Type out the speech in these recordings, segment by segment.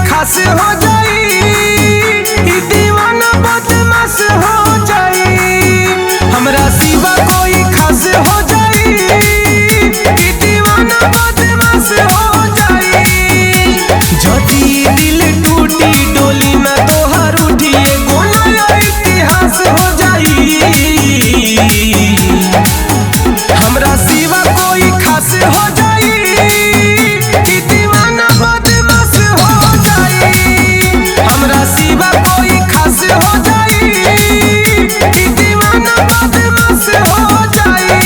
खास हो जाई, दीवाना बदमाश हो जाई। हमरा सिवा कोई खास हो जाई, दीवाना बदमाश हो जाई। जदी दिल टूटी डोली ना तोहार उठी, एगो नया इतिहास हो जाई। हमरा सिवा कोई खास हो जाई, दीवाना बदमाश हो जाई। हमरा सिवा कोई खास हो जाई, दीवाना बदमाश हो जाई।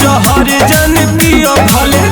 जहर जन पियो भले